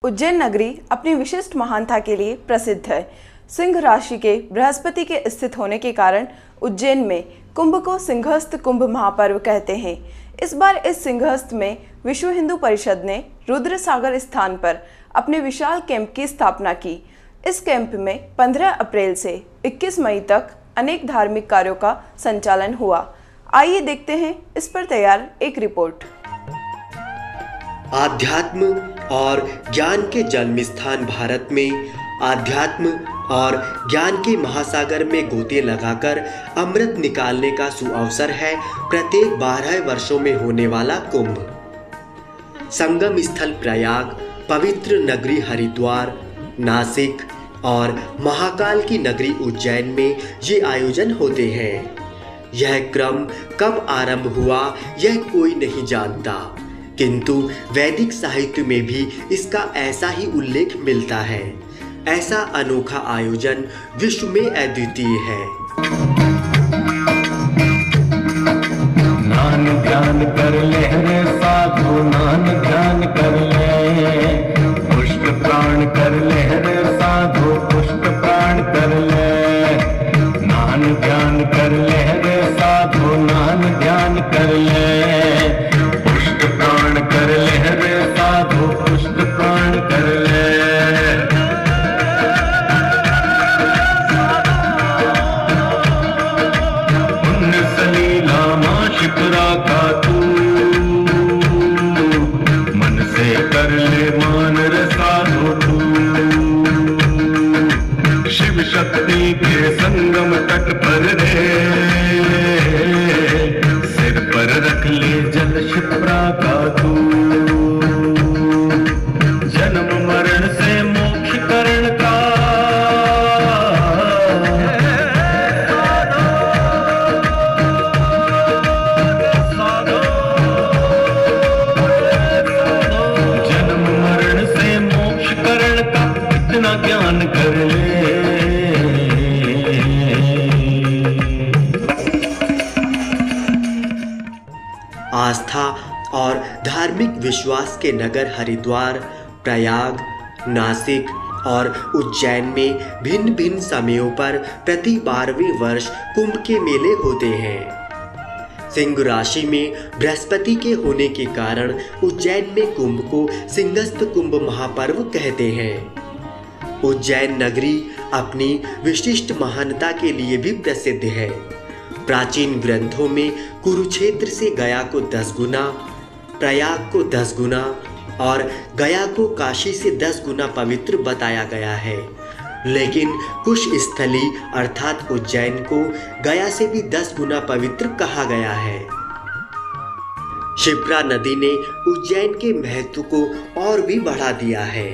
उज्जैन नगरी अपनी विशिष्ट महानता के लिए प्रसिद्ध है। सिंह राशि के बृहस्पति के स्थित होने के कारण उज्जैन में कुंभ को सिंहस्थ कुंभ महापर्व कहते हैं। इस बार इस सिंहस्थ में विश्व हिंदू परिषद ने रुद्र सागर स्थान पर अपने विशाल कैंप की स्थापना की। इस कैंप में 15 अप्रैल से 21 मई तक अनेक धार्मिक कार्यों का संचालन हुआ। आइए देखते हैं इस पर तैयार एक रिपोर्ट। आध्यात्म और ज्ञान के जन्म स्थान भारत में आध्यात्म और ज्ञान के महासागर में गोते लगाकर अमृत निकालने का सुअवसर है प्रत्येक 12 वर्षों में होने वाला कुंभ। संगम स्थल प्रयाग, पवित्र नगरी हरिद्वार, नासिक और महाकाल की नगरी उज्जैन में ये आयोजन होते हैं। यह क्रम कब आरंभ हुआ यह कोई नहीं जानता, किंतु वैदिक साहित्य में भी इसका ऐसा ही उल्लेख मिलता है। ऐसा अनोखा आयोजन विश्व में अद्वितीय है। नान ध्यान कर ले रे साधु, नान ध्यान कर ले, पुष्ट प्राण कर ले रे साधु, पुष्ट प्राण कर ले। नान ध्यान कर ले रे साधु, नान ध्यान कर ले, पुष्ट प्राण कर ले रे साधु, पुष्ट प्राण कर ले। पुण्य सलीला मां शिप्रा का तू, मन से कर ले मान रे साधु तू। शिव शक्ति के संगम तट पर रे, सिर पर रख ले जल शिप्रा का तू। जन्म मरण से मोक्ष करण का, जन्म मरण से मोक्ष करण का इतना ज्ञान कर ले। आस्था और धार्मिक विश्वास के नगर हरिद्वार, प्रयाग, नासिक और उज्जैन में भिन्न भिन्न समयों पर प्रति 12वें वर्ष कुंभ के मेले होते हैं। सिंह राशि में बृहस्पति के होने के कारण उज्जैन में कुंभ को सिंहस्थ कुंभ महापर्व कहते हैं। उज्जैन नगरी अपनी विशिष्ट महानता के लिए भी प्रसिद्ध है। प्राचीन ग्रंथों में कुरुक्षेत्र से गया को 10 गुना, प्रयाग को 10 गुना और गया को काशी से 10 गुना पवित्र बताया गया है। लेकिन कुश स्थली अर्थात उज्जैन को गया से भी 10 गुना पवित्र कहा गया है। शिप्रा नदी ने उज्जैन के महत्व को और भी बढ़ा दिया है।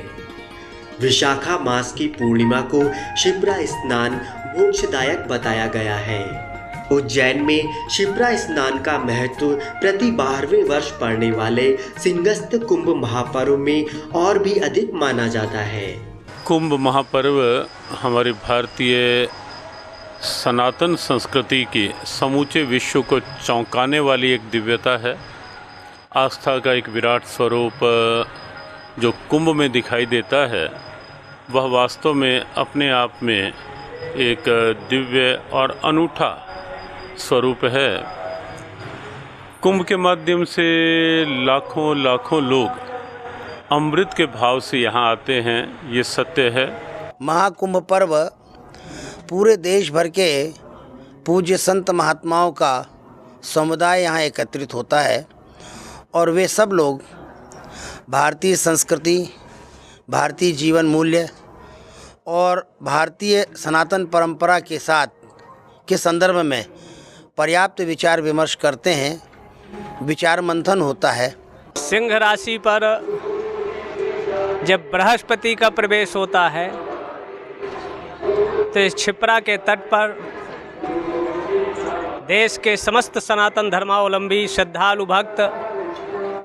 विशाखा मास की पूर्णिमा को शिप्रा स्नान मोक्षदायक बताया गया है। उज्जैन में शिप्रा स्नान का महत्व प्रति 12वें वर्ष पड़ने वाले सिंहस्थ कुंभ महापर्व में और भी अधिक माना जाता है। कुंभ महापर्व हमारी भारतीय सनातन संस्कृति की समूचे विश्व को चौंकाने वाली एक दिव्यता है। आस्था का एक विराट स्वरूप जो कुंभ में दिखाई देता है, वह वास्तव में अपने आप में एक दिव्य और अनूठा स्वरूप है। कुंभ के माध्यम से लाखों लाखों लोग अमृत के भाव से यहाँ आते हैं, ये सत्य है। महाकुंभ पर्व पूरे देश भर के पूज्य संत महात्माओं का समुदाय यहाँ एकत्रित होता है और वे सब लोग भारतीय संस्कृति, भारतीय जीवन मूल्य और भारतीय सनातन परंपरा के साथ के संदर्भ में पर्याप्त विचार विमर्श करते हैं, विचार मंथन होता है। सिंह राशि पर जब बृहस्पति का प्रवेश होता है तो इस क्षिप्रा के तट पर देश के समस्त सनातन धर्मावलंबी श्रद्धालु भक्त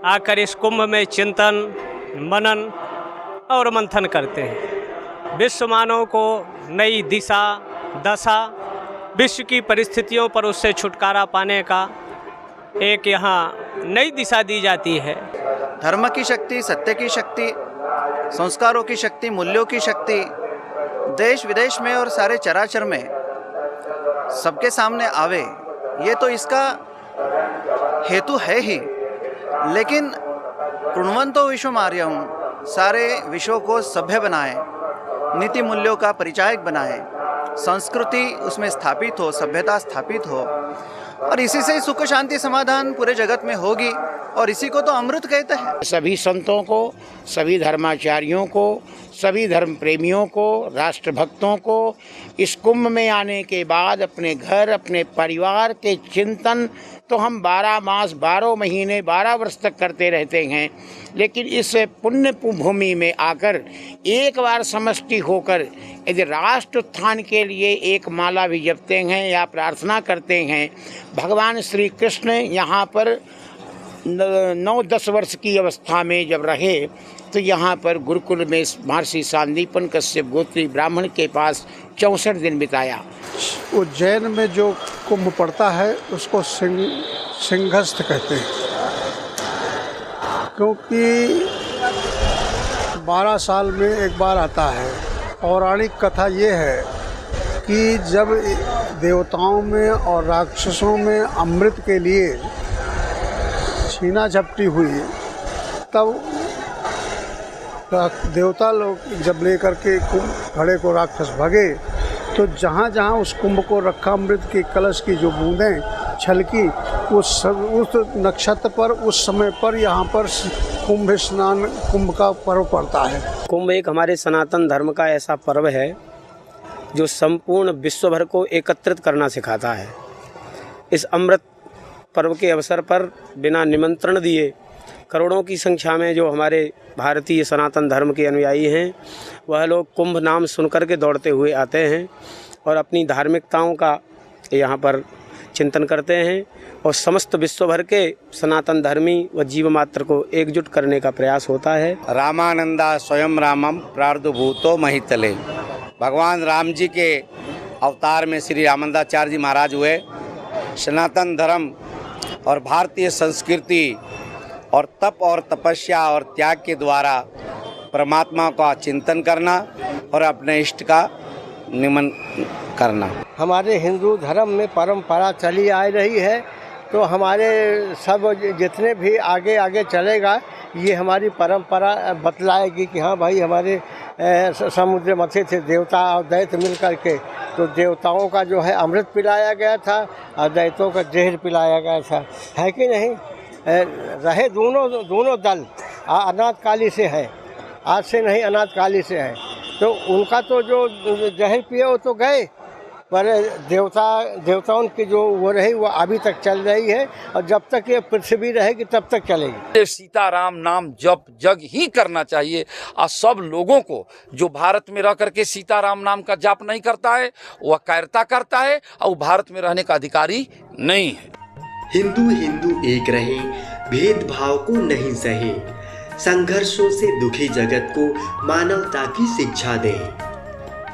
आकर इस कुंभ में चिंतन, मनन और मंथन करते हैं। विश्व मानव को नई दिशा, दशा, विश्व की परिस्थितियों पर उससे छुटकारा पाने का एक यहाँ नई दिशा दी जाती है। धर्म की शक्ति, सत्य की शक्ति संस्कारों की शक्ति, मूल्यों की शक्ति देश विदेश में और सारे चराचर में सबके सामने आवे, ये तो इसका हेतु है ही। लेकिन कृण्वन्तो विश्वमार्यं, सारे विश्व को सभ्य बनाए, नीति मूल्यों का परिचायक बनाए, संस्कृति उसमें स्थापित हो, सभ्यता स्थापित हो, और इसी से सुख शांति समाधान पूरे जगत में होगी। और इसी को तो अमृत कहते हैं। सभी संतों को, सभी धर्माचार्यों को, सभी धर्म प्रेमियों को, राष्ट्रभक्तों को इस कुंभ में आने के बाद अपने घर, अपने परिवार के चिंतन तो हम 12 मास, 12 महीने, 12 वर्ष तक करते रहते हैं, लेकिन इस पुण्य भूमि में आकर एक बार समष्टि होकर यदि राष्ट्र उत्थान के लिए एक माला भी जपते हैं या प्रार्थना करते हैं। भगवान श्री कृष्ण यहाँ पर 9-10 वर्ष की अवस्था में जब रहे तो यहाँ पर गुरुकुल में महर्षि सांदीपन कश्यप गोत्री ब्राह्मण के पास 64 दिन बिताया। उज्जैन में जो कुंभ पड़ता है उसको सिंहस्थ कहते हैं, क्योंकि 12 साल में एक बार आता है। पौराणिक कथा ये है कि जब देवताओं में और राक्षसों में अमृत के लिए छीना झपटी हुई, तब देवता लोग जब लेकर के कुंभ घड़े को राक्षस भगे, तो जहाँ जहाँ उस कुंभ को रखा, अमृत के कलश की जो बूंदें छलकी, उस नक्षत्र पर, उस समय पर यहाँ पर कुंभ स्नान, कुंभ का पर्व पड़ता है। कुंभ एक हमारे सनातन धर्म का ऐसा पर्व है जो संपूर्ण विश्व भर को एकत्रित करना सिखाता है। इस अमृत पर्व के अवसर पर बिना निमंत्रण दिए करोड़ों की संख्या में जो हमारे भारतीय सनातन धर्म के अनुयायी हैं, वह लोग कुंभ नाम सुनकर के दौड़ते हुए आते हैं और अपनी धार्मिकताओं का यहाँ पर चिंतन करते हैं और समस्त विश्व भर के सनातन धर्मी व जीव मात्र को एकजुट करने का प्रयास होता है। रामानंदा स्वयं रामम प्रार्दुभूतो महितले। भगवान राम जी के अवतार में श्री रामानंदाचार्य जी महाराज हुए। सनातन धर्म और भारतीय संस्कृति और तप और तपस्या और त्याग के द्वारा परमात्मा का चिंतन करना और अपने इष्ट का निमन करना। हमारे हिंदू धर्म में परंपरा चली आ रही है, तो हमारे सब जितने भी आगे आगे चलेगा, ये हमारी परंपरा बतलाएगी कि हाँ भाई, हमारे समुद्र मथे थे देवता और दैत्य मिल कर के, तो देवताओं का जो है अमृत पिलाया गया था और दैत्यों का जहर पिलाया गया था, है कि नहीं? रहे दोनों दल अनाथकाली से है, आज से नहीं, अनाथकाली से है। तो उनका तो जो जहर पिए वो तो गए, पर देवताओं की जो वो रही वो अभी तक चल रही है और जब तक ये पृथ्वी रहेगी तब तक चलेगी। सीताराम नाम जप जग ही करना चाहिए और सब लोगों को जो भारत में रह करके सीताराम नाम का जाप नहीं करता है वह कायरता करता है और भारत में रहने का अधिकारी नहीं है। हिंदू हिंदू एक रहें, भेदभाव को नहीं सहे, संघर्षों से दुखी जगत को मानवता की शिक्षा दें।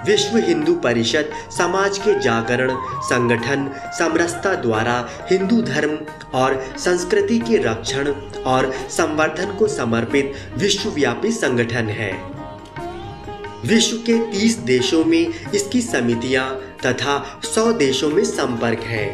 विश्व हिंदू परिषद समाज के जागरण, संगठन, समरसता द्वारा हिंदू धर्म और संस्कृति के रक्षण और संवर्धन को समर्पित विश्वव्यापी संगठन है। विश्व के 30 देशों में इसकी समितियां तथा 100 देशों में संपर्क है।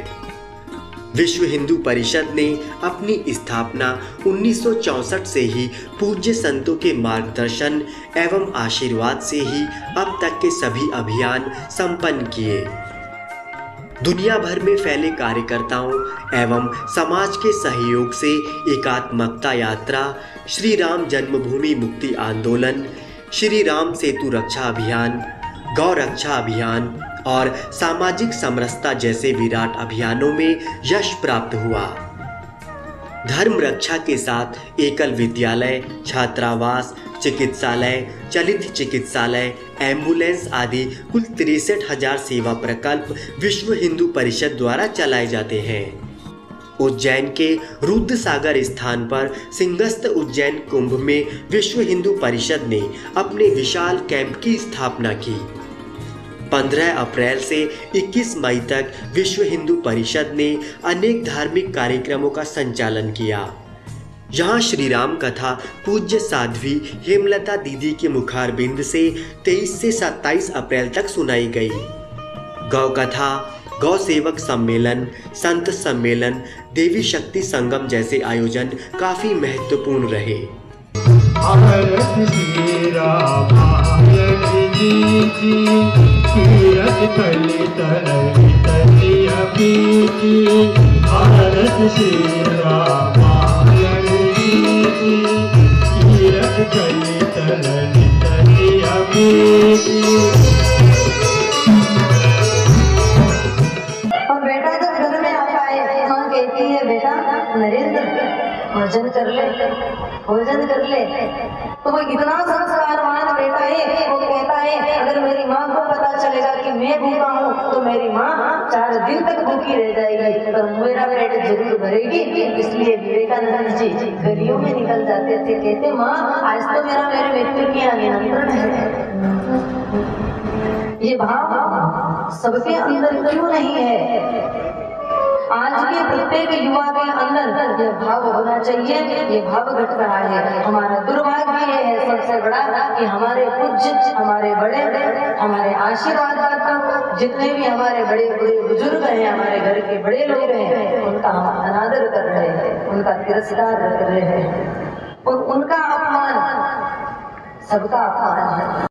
विश्व हिंदू परिषद ने अपनी स्थापना 1964 से ही पूज्य संतों के मार्गदर्शन एवं आशीर्वाद से ही अब तक के सभी अभियान संपन्न किए। दुनिया भर में फैले कार्यकर्ताओं एवं समाज के सहयोग से एकात्मकता यात्रा, श्री राम जन्मभूमि मुक्ति आंदोलन, श्री राम सेतु रक्षा अभियान, गौ रक्षा अभियान और सामाजिक समरसता जैसे विराट अभियानों में यश प्राप्त हुआ। धर्म रक्षा के साथ एकल विद्यालय, छात्रावास, चिकित्सालय, चलित चिकित्सालय, एम्बुलेंस आदि कुल 63,000 सेवा प्रकल्प विश्व हिंदू परिषद द्वारा चलाए जाते हैं। उज्जैन के रुद्र सागर स्थान पर सिंहस्थ उज्जैन कुंभ में विश्व हिंदू परिषद ने अपने विशाल कैंप की स्थापना की। 15 अप्रैल से 21 मई तक विश्व हिंदू परिषद ने अनेक धार्मिक कार्यक्रमों का संचालन किया। यहाँ श्री राम कथा पूज्य साध्वी हेमलता दीदी के मुखारबिंद से 23 से 27 अप्रैल तक सुनाई गई। गौ कथा, गौ सेवक सम्मेलन, संत सम्मेलन, देवी शक्ति संगम जैसे आयोजन काफी महत्वपूर्ण रहे। और बेटा जब घर में आता है, माँ कहती है बेटा नरेंद्र भोजन कर ले, भोजन कर ले। तो वो इतना संस्कारवान बेटा है, वो कहता है अगर मेरी माँ को पता चलेगा कि मैं भूखा हूँ तो मेरी माँ 4 दिन तक भूखी रह जाएगी, तो मेरा पेट जरूर भरेगी। इसलिए विवेकानंद जी गलियों में निकल जाते थे, कहते माँ आज तो मेरे मित्र की निमंत्रण है। ये भाव सबके अंदर क्यों नहीं है? आज के प्रत्येक युवा के अंदर ये भाव होना चाहिए। ये भाव घट रहा है। हमारा दुर्भाग्य ये है सबसे बड़ा कि हमारे पूज्य, हमारे बड़े, हमारे आशीर्वाद जितने भी हमारे बड़े बड़े बुजुर्ग हैं, हमारे घर के बड़े लोग हैं, उनका हम अनादर कर रहे हैं, उनका तिरस्कार कर रहे हैं और उनका अपमान सबका अपमान है।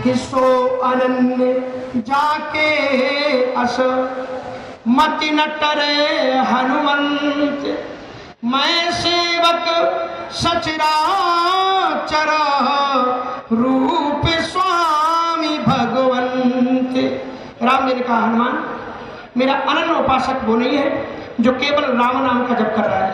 किसो अनन्य जाके अस मति न टरे हनुमंत, मैं सेवक सचराचर रूप स्वामी भगवंत। राम ने कहा हनुमान मेरा अनन्य उपासक वो नहीं है जो केवल राम नाम का जप कर रहा है,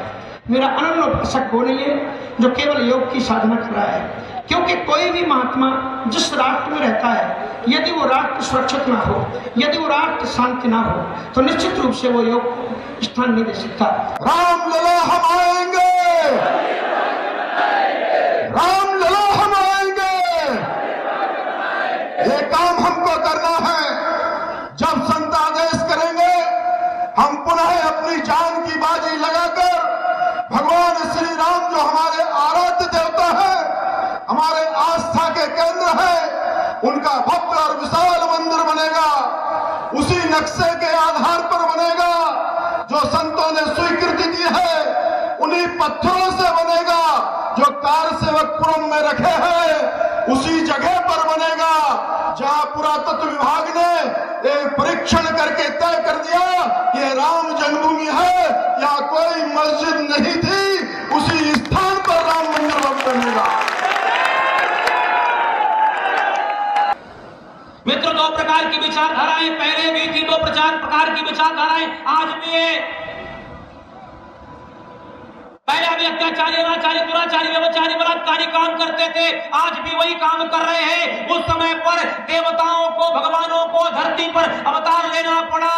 मेरा अनन्य उपासक वो नहीं है जो केवल योग की साधना कर रहा है। क्योंकि कोई भी महात्मा जिस राष्ट्र में रहता है, यदि वो राष्ट्र सुरक्षित ना हो, यदि वो राष्ट्र शांति ना हो, तो निश्चित रूप से वो योग स्थान नहीं दे सकता। राम लला हम आएंगे, राम लला हम आएंगे, ये काम हमको करना है। जब संत आदेश करेंगे हम पुनः अपनी जान की बाजी लगाकर भगवान श्री राम जो हमारे आराध्य देवता है, हमारे आस्था के केंद्र है, उनका भव्य और विशाल मंदिर बनेगा। उसी नक्शे के आधार पर बनेगा जो संतों ने स्वीकृति दी है, उन्हीं पत्थरों से बनेगा जो कार सेवकपुरम में रखे हैं, उसी जगह पर बनेगा जहां पुरातत्व विभाग ने एक परीक्षण करके तय कर दिया कि ये राम जन्मभूमि है, यहाँ कोई मस्जिद नहीं थी, उसी स्थान पर राम मंदिर बनेगा। मित्र, 2 प्रकार की विचारधाराएं पहले भी थी, 2 प्रकार की विचारधाराएं आज भी है। पहले भी अत्याचारी, अनाचारी, दुराचारी, व्यभिचारी, बलात्कारी काम करते थे, आज भी वही काम कर रहे हैं। उस समय पर देवताओं को, भगवानों को धरती पर अवतार लेना पड़ा।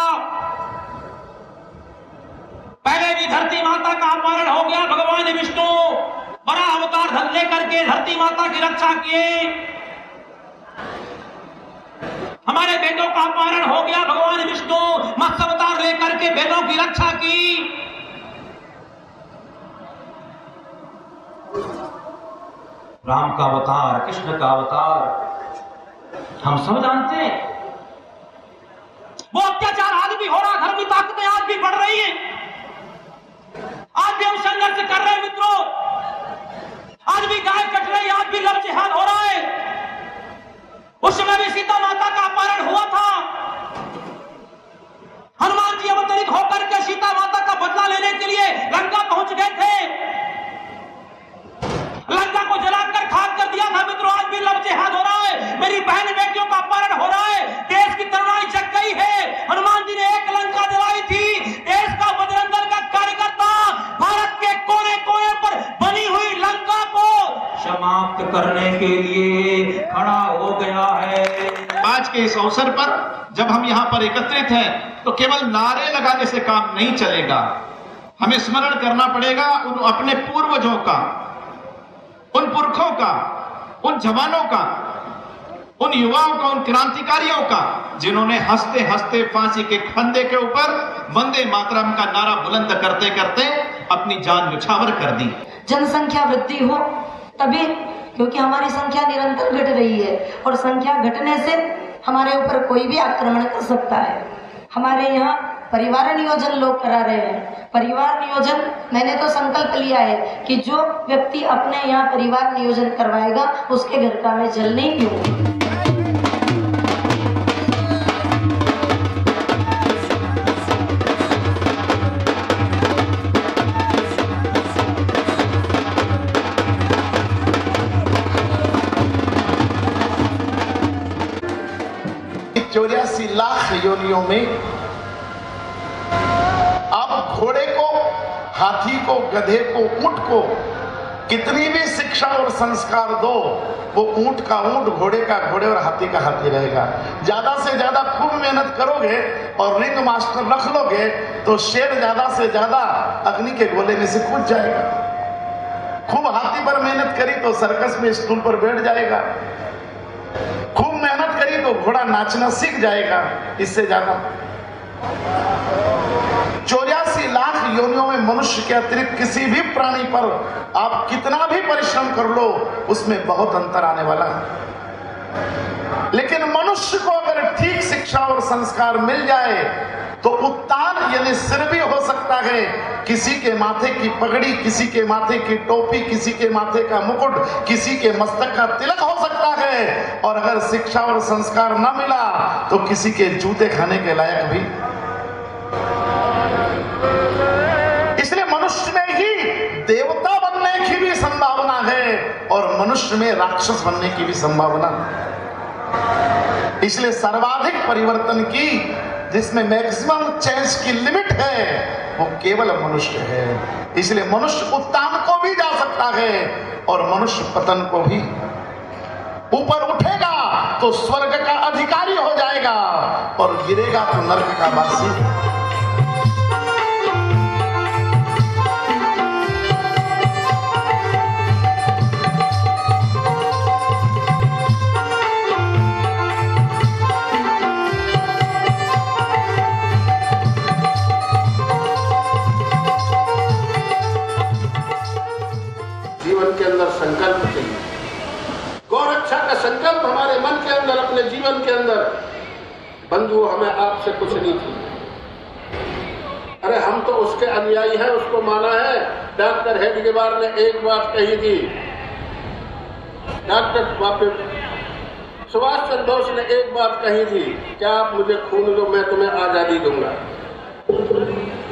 पहले भी धरती माता का अपहरण हो गया, भगवान विष्णु बड़ा अवतार लेकर के धरती माता की रक्षा किए। हमारे बेटों का अपहरण हो गया, भगवान विष्णु मत्स्य अवतार लेकर के बेटों की रक्षा की। राम का अवतार, कृष्ण का अवतार हम सब जानते हैं। वो अत्याचार आज भी हो रहा, धर्मी ताकतें आज भी बढ़ रही है, आज भी हम संघर्ष कर रहे हैं मित्रों, आज भी गाय कट रही है, आज भी लव जिहाद हो रहा है। उस समय भी सीता माता का अपहरण हुआ था, हनुमान जी अवतरित होकर के सीता माता का बदला लेने के लिए लंका पहुंच गए थे, लंका को जलाकर खाक कर दिया था। मित्रों, आज भी लव जिहाद हो रहा है, मेरी बहन बेटियों का अपहरण हो रहा है, देश की तरुणाई जग गई है। हनुमान जी ने एक लंका जलाई थी, देश का बजरंग दल का कार्यकर्ता भारत के कोने कोने पर बनी हुई लंका को समाप्त करने के लिए खड़ा हो गया है। आज के इस अवसर पर जब हम यहाँ पर एकत्रित हैं तो केवल नारे लगाने से काम नहीं चलेगा, हमें स्मरण करना पड़ेगा उन अपने पूर्वजों का, उन पुरखों का, उन जवानों का, उन युवाओं का, उन क्रांतिकारियों का जिन्होंने हंसते हंसते फांसी के फंदे के ऊपर वंदे मातरम का नारा बुलंद करते करते अपनी जान न्यौछावर कर दी। जनसंख्या वृद्धि हो तभी, क्योंकि हमारी संख्या निरंतर घट रही है और संख्या घटने से हमारे ऊपर कोई भी आक्रमण कर सकता है। हमारे यहाँ परिवार नियोजन लोग करा रहे हैं। परिवार नियोजन मैंने तो संकल्प लिया है कि जो व्यक्ति अपने यहाँ परिवार नियोजन करवाएगा उसके घर का मैं जल नहीं पीऊंगी। लाख योनियों में आप घोड़े को, हाथी को, गधे को, ऊंट को कितनी भी शिक्षा और संस्कार दो, वो ऊंट का ऊंट, घोड़े का घोड़े और हाथी का हाथी रहेगा। ज्यादा से ज्यादा खूब मेहनत करोगे और रिंग मास्टर रख लोगे तो शेर ज्यादा से ज्यादा अग्नि के गोले में से कूद जाएगा। खूब हाथी पर मेहनत करी तो सर्कस में स्टूल पर बैठ जाएगा। खूब मेहनत करी तो घोड़ा नाचना सीख जाएगा। इससे ज्यादा 84 लाख योनियों में मनुष्य के अतिरिक्त किसी भी प्राणी पर आप कितना भी परिश्रम कर लो, उसमें बहुत अंतर आने वाला है। लेकिन मनुष्य को अगर ठीक शिक्षा और संस्कार मिल जाए तो उत्तान यानी सिर भी हो सकता है। किसी के माथे की पगड़ी, किसी के माथे की टोपी, किसी के माथे का मुकुट, किसी के मस्तक का तिलक हो सकता है। और अगर शिक्षा और संस्कार न मिला तो किसी के जूते खाने के लायक भी। इसलिए मनुष्य में ही देवता बनने की भी संभावना है और मनुष्य में राक्षस बनने की भी संभावना। इसलिए सर्वाधिक परिवर्तन की, जिसमें मैक्सिमम चेंज की लिमिट है, वो केवल मनुष्य है। इसलिए मनुष्य उत्तान को भी जा सकता है और मनुष्य पतन को भी। ऊपर उठेगा तो स्वर्ग का अधिकारी हो जाएगा और गिरेगा तो नरक का वासी। के अंदर संकल्प चाहिए। गौरक्षा का संकल्प हमारे मन के अंदर, अपने जीवन के अंदर। बंधुओं, हमें आपसे कुछ नहीं चाहिए। अरे हम तो उसके अनुयायी हैं, उसको माना है। डॉक्टर हेडगेवार ने एक बात कही थी, डॉक्टर सुभाष चंद्र बोस ने एक बात कही थी, क्या आप मुझे खून दो, मैं तुम्हें आजादी दूंगा।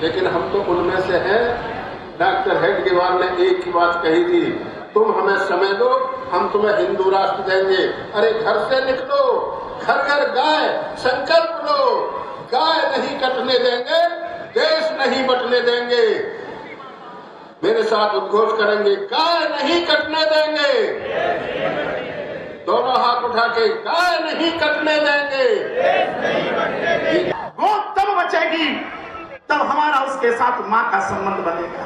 लेकिन हम तो उनमें से हैं। डॉक्टर हेडगेवार ने एक ही बात कही थी, तुम हमें समय दो, हम तुम्हें हिंदू राष्ट्र देंगे। अरे घर से निकलो, घर घर गाय, संकल्प लो, गाय नहीं कटने देंगे, देश नहीं बटने देंगे। मेरे साथ उद्घोष करेंगे, गाय नहीं कटने देंगे। दोनों हाथ उठा के, गाय नहीं कटने देंगे। वो तब बचेगी तब हमारा उसके साथ माँ का संबंध बनेगा।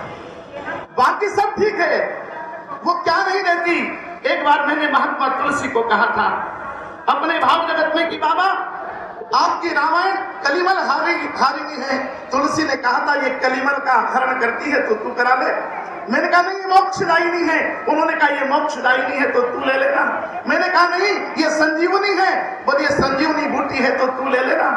बाकी सब ठीक है, वो क्या नहीं देती। एक बार मैंने महात्मा तुलसी को कहा था अपने भाव जगत में कि बाबा आपकी रामायण कलिमल हारिनी है। तुलसी ने कहा था ये कलिमल का हरण करती है तो तू करा ले। मैंने कहा नहीं, ये मोक्षदायिनी है। उन्होंने कहा ये मोक्षदायिनी है तो तू ले लेना। मैंने कहा नहीं, ये संजीवनी है। बोले ये संजीवनी बूटी है तो तू ले लेना।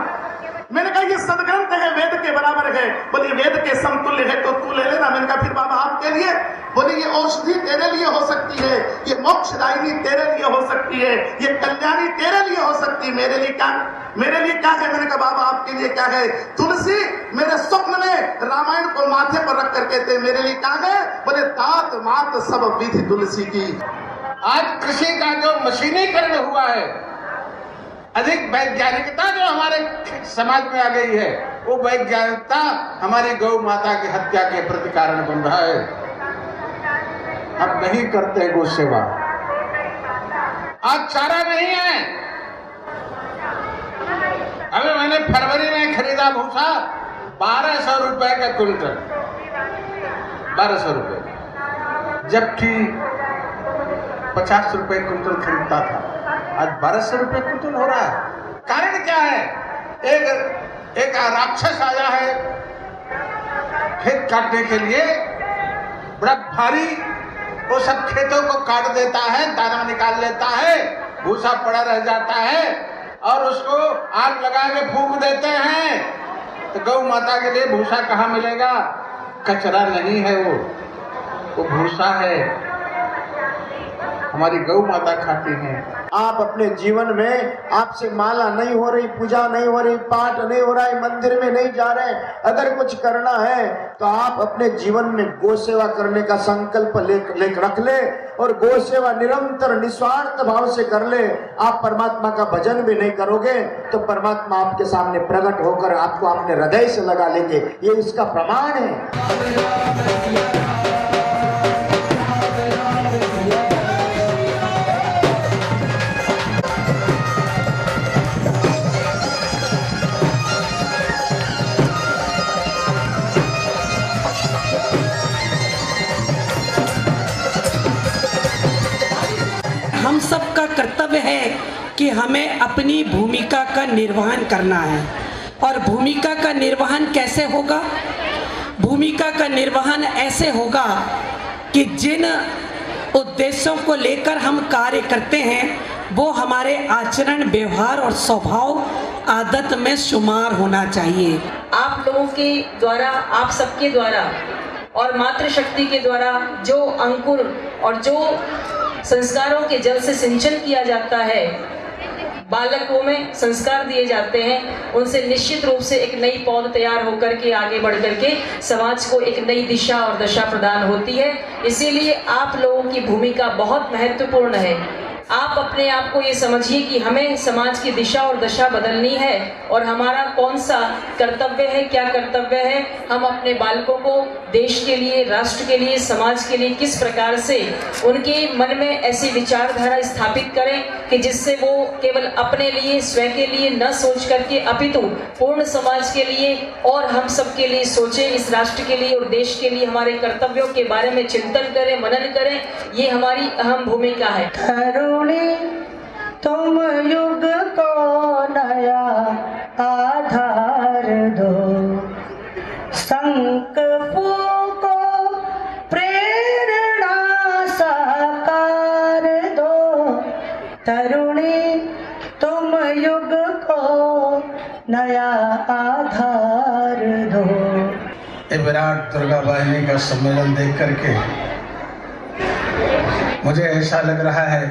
मैंने कहा ये सदग्रंथ है, वेद के बराबर है। बोले वेद के समतुल्य है तो तू ले लेना। मैंने कहा फिर बाबा आपके लिए? बोले ये औषधि तेरे लिए हो सकती है, ये मोक्षदायिनी तेरे लिए हो सकती है, ये कल्याणी तेरे लिए हो सकती है, मेरे लिए क्या है? मैंने कहा बाबा आपके लिए क्या है? तुलसी मेरे स्वप्न में रामायण को माथे पर रख करके थे, मेरे लिए क्या है? बोले तात मात सब विधि तुलसी की। आज कृषि का जो मशीनीकरण हुआ है, अधिक वैज्ञानिकता जो हमारे समाज में आ गई है, वो वैज्ञानिकता हमारी गौ माता की हत्या के प्रति कारण बन रहा है। अब नहीं करते गौ सेवा, आज चारा नहीं है। अभी मैंने फरवरी में खरीदा भूसा 1200 रुपए का क्विंटल, 1200 रुपए, जबकि 50 रुपए क्विंटल खरीदता था, आज 1200 रुपए क्विंटल हो रहा है। कारण क्या है? एक राक्षस आया है खेत काटने के लिए, बड़ा भारी, वो सब खेतों को काट देता है, दाना निकाल लेता है, भूसा पड़ा रह जाता है और उसको आग लगा के फूंक देते हैं। तो गौ माता के लिए भूसा कहाँ मिलेगा? कचरा नहीं है वो भूसा है, हमारी गौ माता खाती है। आप अपने जीवन में, आपसे माला नहीं हो रही, पूजा नहीं हो रही, पाठ नहीं हो रहा है, मंदिर में नहीं जा रहे, अगर कुछ करना है तो आप अपने जीवन में गौ सेवा करने का संकल्प रख ले और गौ सेवा निरंतर निस्वार्थ भाव से कर ले। आप परमात्मा का भजन भी नहीं करोगे तो परमात्मा आपके सामने प्रकट होकर आपको अपने हृदय से लगा लेंगे, ये इसका प्रमाण है। हम सबका कर्तव्य है कि हमें अपनी भूमिका का निर्वहन करना है। और भूमिका का निर्वहन कैसे होगा? भूमिका का निर्वहन ऐसे होगा कि जिन उद्देश्यों को लेकर हम कार्य करते हैं वो हमारे आचरण, व्यवहार और स्वभाव, आदत में शुमार होना चाहिए। आप लोगों के द्वारा, आप सबके द्वारा और मातृशक्ति के द्वारा जो अंकुर और जो संस्कारों के जल से सिंचन किया जाता है, बालकों में संस्कार दिए जाते हैं, उनसे निश्चित रूप से एक नई पौध तैयार होकर के आगे बढ़ करके समाज को एक नई दिशा और दशा प्रदान होती है। इसीलिए आप लोगों की भूमिका बहुत महत्वपूर्ण है। आप अपने आप को ये समझिए कि हमें समाज की दिशा और दशा बदलनी है और हमारा कौन सा कर्तव्य है, क्या कर्तव्य है। हम अपने बालकों को देश के लिए, राष्ट्र के लिए, समाज के लिए किस प्रकार से उनके मन में ऐसी विचारधारा स्थापित करें कि जिससे वो केवल अपने लिए, स्वयं के लिए न सोच करके अपितु पूर्ण समाज के लिए और हम सब के लिए सोचें, इस राष्ट्र के लिए और देश के लिए हमारे कर्तव्यों के बारे में चिंतन करें, मनन करें। ये हमारी अहम भूमिका है। तुम युग को नया आधार दो, संकल्पों को प्रेरणा साकार दो। तरुणी तुम युग को नया आधार दो। विराट दुर्गा वाहिनी का सम्मेलन देख करके मुझे ऐसा लग रहा है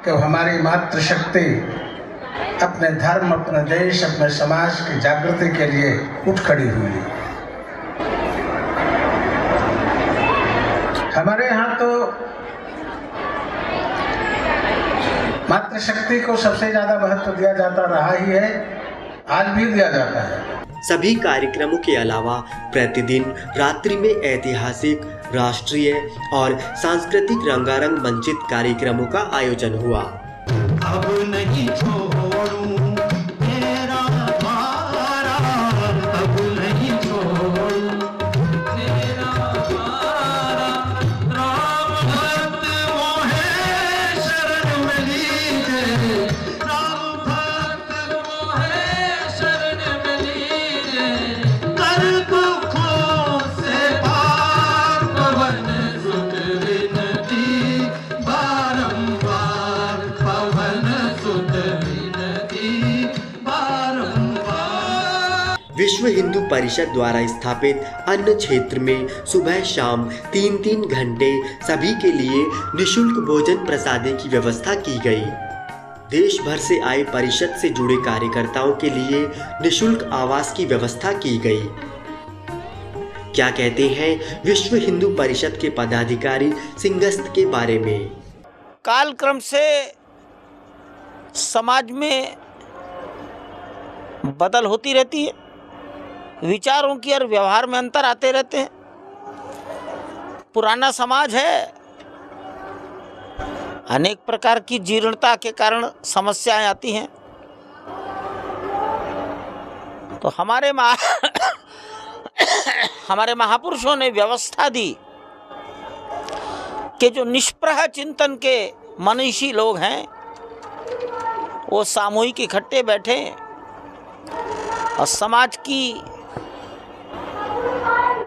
कि हमारी मातृशक्ति अपने धर्म, अपने देश, अपने समाज की जागृति के लिए उठ खड़ी हुई है। हमारे यहाँ तो मातृशक्ति को सबसे ज्यादा महत्व दिया जाता रहा ही है, आज भी दिया जाता है। सभी कार्यक्रमों के अलावा प्रतिदिन रात्रि में ऐतिहासिक, राष्ट्रीय और सांस्कृतिक रंगारंग मंचित कार्यक्रमों का आयोजन हुआ। अब नहीं छोड़ूं तेरा द्वारा, अब नहीं छोड़ूं तेरा द्वारा। राम भक्त वो है शरण में लीजे, राम भक्त वो है शरण में लीजे। कर दुखों से पार पवन सुत विनती बारंबार, पवन सुत विनती बारंबार। विश्व हिंदू परिषद द्वारा स्थापित अन्न क्षेत्र में सुबह शाम 3-3 घंटे सभी के लिए निशुल्क भोजन प्रसादी की व्यवस्था की गई। देश भर से आए परिषद से जुड़े कार्यकर्ताओं के लिए निशुल्क आवास की व्यवस्था की गई। क्या कहते हैं विश्व हिंदू परिषद के पदाधिकारी सिंगस्त के बारे में? कालक्रम से समाज में बदल होती रहती है, विचारों की और व्यवहार में अंतर आते रहते हैं। पुराना समाज है, अनेक प्रकार की जीर्णता के कारण समस्याएं आती हैं। तो हमारे महापुरुषों ने व्यवस्था दी कि जो निष्प्रह चिंतन के मनीषी लोग हैं वो सामूहिक इकट्ठे बैठे और समाज की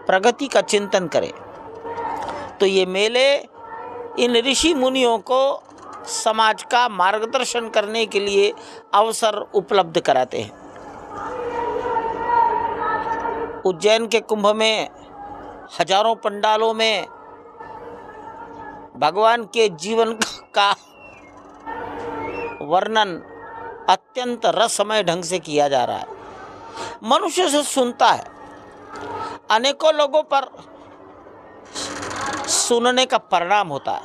प्रगति का चिंतन करें। तो ये मेले इन ऋषि मुनियों को समाज का मार्गदर्शन करने के लिए अवसर उपलब्ध कराते हैं। उज्जैन के कुंभ में हजारों पंडालों में भगवान के जीवन का वर्णन अत्यंत रसमय ढंग से किया जा रहा है। मनुष्य से सुनता है, अनेकों लोगों पर सुनने का परिणाम होता है,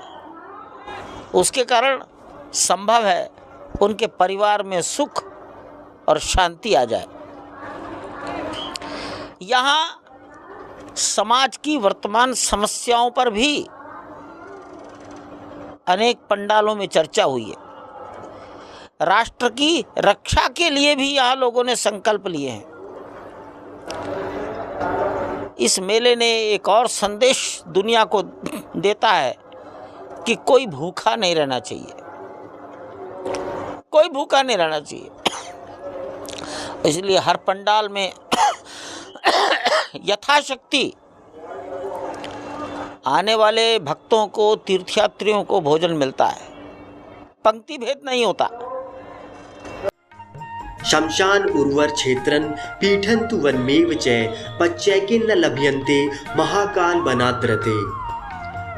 उसके कारण संभव है उनके परिवार में सुख और शांति आ जाए। यहाँ समाज की वर्तमान समस्याओं पर भी अनेक पंडालों में चर्चा हुई है। राष्ट्र की रक्षा के लिए भी यहाँ लोगों ने संकल्प लिए हैं। इस मेले ने एक और संदेश दुनिया को देता है कि कोई भूखा नहीं रहना चाहिए, कोई भूखा नहीं रहना चाहिए। इसलिए हर पंडाल में यथाशक्ति आने वाले भक्तों को, तीर्थयात्रियों को भोजन मिलता है, पंक्ति भेद नहीं होता। शमशान उर्वर क्षेत्रन पीठन्तु वनमेव च पच्चैके न लभ्यन्ते महाकाल वनाद्रते।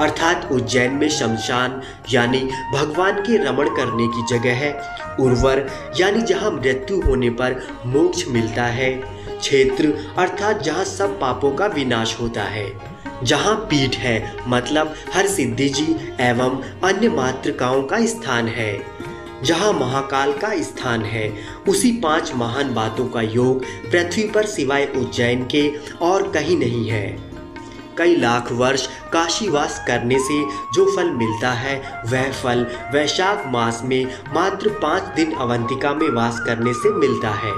अर्थात उज्जैन में शमशान यानी भगवान के रमण करने की जगह है, उर्वर यानी जहाँ मृत्यु होने पर मोक्ष मिलता है, क्षेत्र अर्थात जहाँ सब पापों का विनाश होता है, जहाँ पीठ है मतलब हर सिद्धि जी एवं अन्य मातृकाओं का स्थान है, जहाँ महाकाल का स्थान है। उसी 5 महान बातों का योग पृथ्वी पर सिवाय उज्जैन के और कहीं नहीं है। कई लाख वर्ष काशीवास करने से जो फल मिलता है वह फल वैशाख मास में मात्र 5 दिन अवंतिका में वास करने से मिलता है।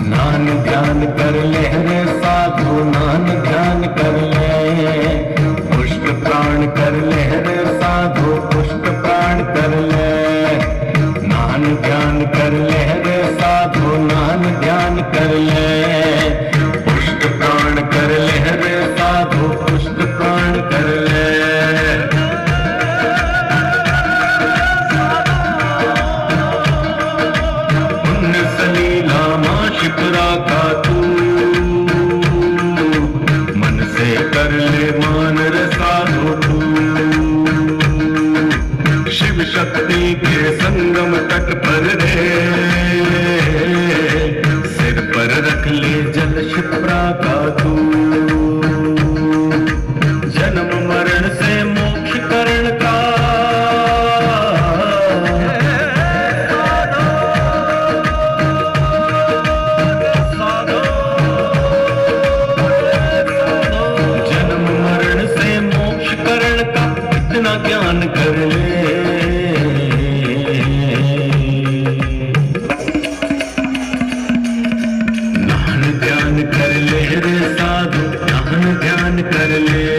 नान ध्यान कर ले रे साधु, नान ध्यान कर ले, पुष्ट प्राण कर ले रे साधु, पुष्ट प्राण कर ले। नान ध्यान कर ले रे साधु, नान ध्यान कर ले, पुष्ट प्राण कर ले रे साधु, पुष्ट प्राण कर ले। पुण्य सलीला मां शिप्रा का तू, मन से कर ले मान रे साधु तू। शिव शक्ति के संगम तट पर रे, सिर पर रख ले जल शिप्रा का तू। जन्म मरण से मोक्ष करण का, जन्म मरण से मोक्ष करण का इतना ज्ञान कर ले। नान ध्यान कर ले रे साधु, नान ध्यान कर ले,